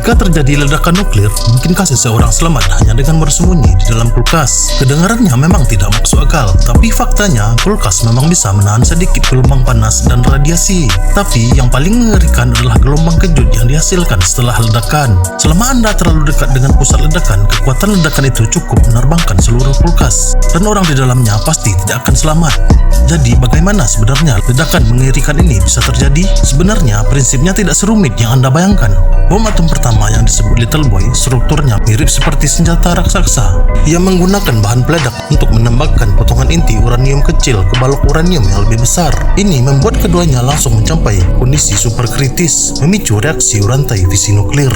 Jika terjadi ledakan nuklir, mungkinkah seseorang selamat hanya dengan bersembunyi di dalam kulkas? Kedengarannya memang tidak masuk akal, tapi faktanya kulkas memang bisa menahan sedikit gelombang panas dan radiasi. Tapi yang paling mengerikan adalah gelombang kejut yang dihasilkan setelah ledakan. Selama Anda terlalu dekat dengan pusat ledakan, kekuatan ledakan itu cukup menerbangkan seluruh kulkas, dan orang di dalamnya pasti tidak akan selamat. Jadi bagaimana sebenarnya ledakan mengerikan ini bisa terjadi? Sebenarnya prinsipnya tidak serumit yang Anda bayangkan. Bom atom pertama yang disebut Little Boy strukturnya mirip seperti senjata raksasa. Ia menggunakan bahan peledak untuk menembakkan potongan inti uranium kecil ke balok uranium yang lebih besar. Ini membuat keduanya langsung mencapai kondisi superkritis, memicu reaksi rantai fisi nuklir.